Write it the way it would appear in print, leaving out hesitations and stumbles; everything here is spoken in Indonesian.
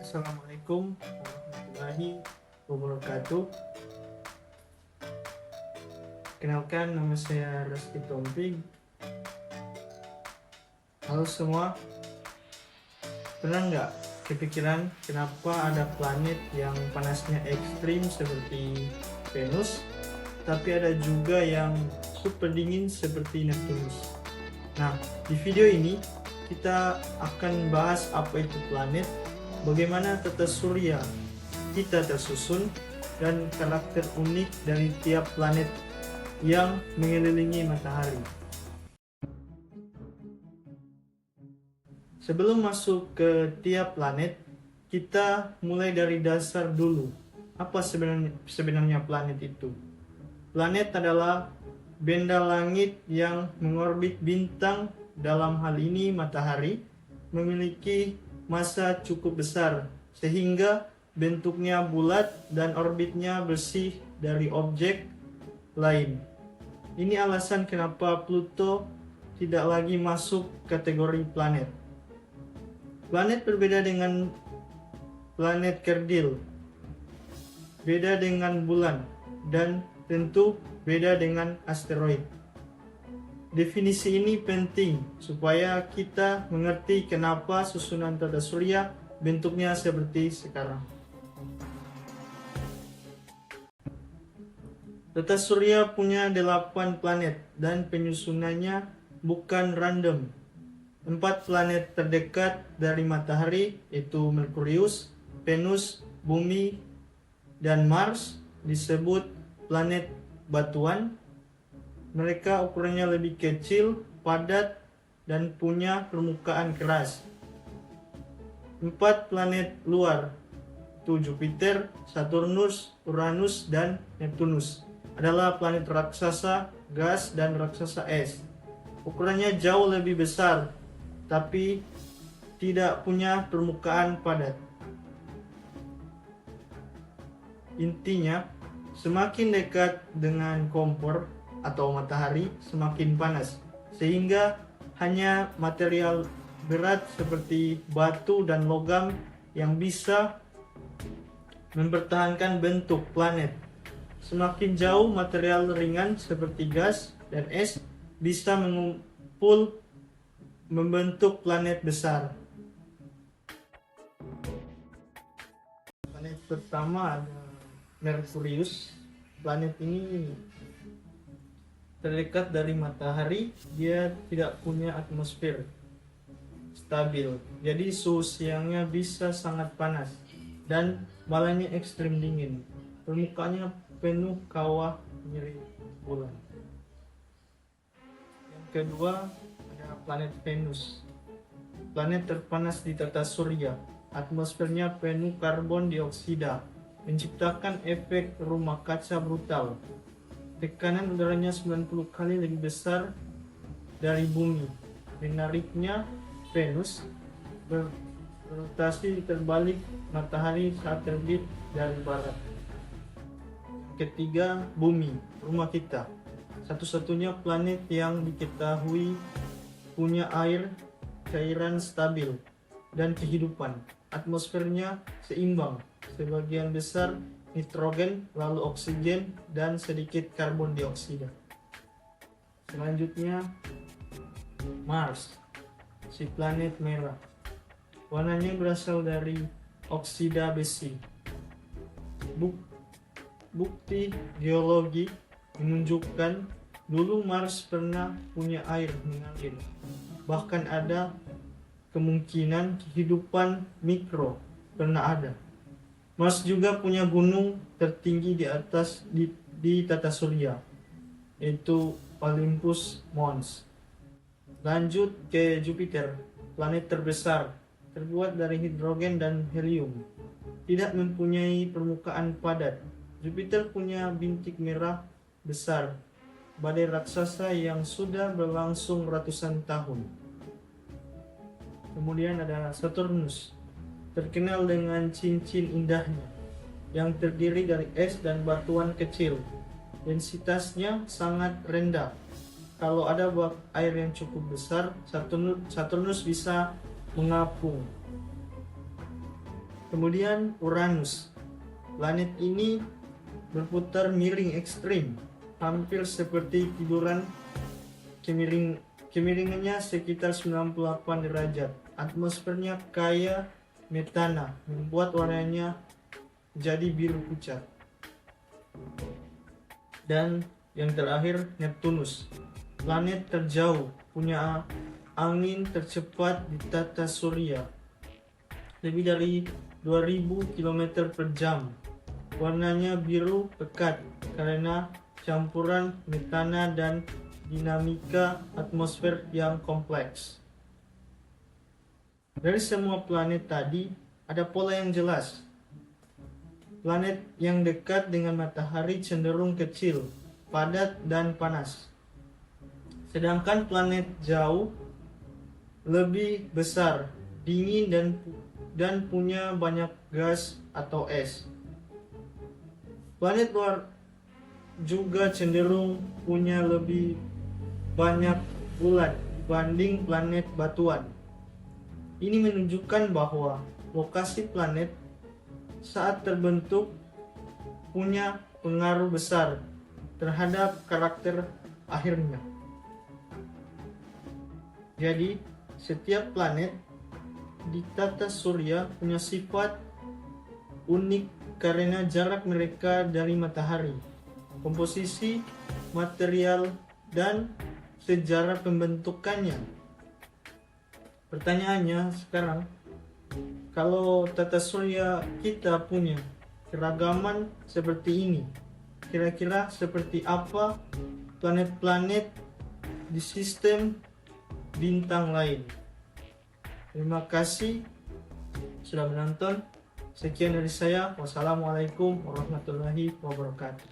Assalamualaikum warahmatullahi wabarakatuh. Kenalkan, nama saya Rasti Tompig. Halo semua, pernah nggak kepikiran kenapa ada planet yang panasnya ekstrim seperti Venus, tapi ada juga yang super dingin seperti Neptunus? Nah, di video ini kita akan bahas apa itu planet, bagaimana tata surya kita tersusun, dan karakter unik dari tiap planet yang mengelilingi matahari. Sebelum masuk ke tiap planet, kita mulai dari dasar dulu. Apa sebenarnya planet itu? Planet adalah benda langit yang mengorbit bintang, dalam hal ini matahari, memiliki massa cukup besar sehingga bentuknya bulat dan orbitnya bersih dari objek lain. Ini alasan kenapa Pluto tidak lagi masuk kategori planet. Planet berbeda dengan planet kerdil, beda dengan bulan, dan tentu beda dengan asteroid. Definisi ini penting supaya kita mengerti kenapa susunan tata surya bentuknya seperti sekarang. Tata surya punya 8 planet dan penyusunannya bukan random. 4 planet terdekat dari matahari, yaitu Merkurius, Venus, Bumi, dan Mars, disebut planet batuan. Mereka ukurannya lebih kecil, padat, dan punya permukaan keras. 4 planet luar, yaitu Jupiter, Saturnus, Uranus, dan Neptunus, adalah planet raksasa gas dan raksasa es. Ukurannya jauh lebih besar, tapi tidak punya permukaan padat. Intinya, semakin dekat dengan kompor atau matahari, semakin panas, sehingga hanya material berat seperti batu dan logam yang bisa mempertahankan bentuk planet. Semakin jauh, material ringan seperti gas dan es bisa mengumpul membentuk planet besar. Planet pertama ada Merkurius. Planet ini terdekat dari matahari, dia tidak punya atmosfer stabil, jadi suhu siangnya bisa sangat panas dan malamnya ekstrim dingin. Permukaannya penuh kawah mirip bulan. Yang kedua ada planet Venus. Planet terpanas di tata surya. Atmosfernya penuh karbon dioksida, menciptakan efek rumah kaca brutal. Tekanan udaranya 90 kali lebih besar dari bumi. Menariknya, Venus berrotasi terbalik matahari saat terbit dari barat. Ketiga, Bumi, rumah kita. Satu-satunya planet yang diketahui punya air, cairan stabil, dan kehidupan. Atmosfernya seimbang, sebagian besar nitrogen, lalu oksigen, dan sedikit karbon dioksida. Selanjutnya, Mars, si planet merah. Warnanya berasal dari oksida besi. Bukti geologi menunjukkan dulu Mars pernah punya air mengalir. Bahkan ada kemungkinan kehidupan mikro pernah ada. Mars juga punya gunung tertinggi di tata surya, yaitu Olympus Mons. Lanjut ke Jupiter, planet terbesar, terbuat dari hidrogen dan helium. Tidak mempunyai permukaan padat. Jupiter punya bintik merah besar, badai raksasa yang sudah berlangsung ratusan tahun. Kemudian ada Saturnus, terkenal dengan cincin indahnya, yang terdiri dari es dan batuan kecil. Densitasnya sangat rendah. Kalau ada bak air yang cukup besar, Saturnus bisa mengapung. Kemudian Uranus. Planet ini berputar miring ekstrim, hampir seperti tiduran. Kemiringannya sekitar 98 derajat. Atmosfernya kaya metana, membuat warnanya jadi biru pucat. Dan yang terakhir Neptunus, planet terjauh, punya angin tercepat di tata surya, lebih dari 2000 km per jam. Warnanya biru pekat karena campuran metana dan dinamika atmosfer yang kompleks. Dari semua planet tadi, ada pola yang jelas. Planet yang dekat dengan matahari cenderung kecil, padat, dan panas. Sedangkan planet jauh lebih besar, dingin, dan punya banyak gas atau es. Planet luar juga cenderung punya lebih banyak bulan dibanding planet batuan. Ini menunjukkan bahwa lokasi planet saat terbentuk punya pengaruh besar terhadap karakter akhirnya. Jadi, setiap planet di tata surya punya sifat unik karena jarak mereka dari matahari, komposisi material, dan sejarah pembentukannya. Pertanyaannya sekarang, kalau tata surya kita punya keragaman seperti ini, kira-kira seperti apa planet-planet di sistem bintang lain? Terima kasih sudah menonton. Sekian dari saya. Wassalamualaikum warahmatullahi wabarakatuh.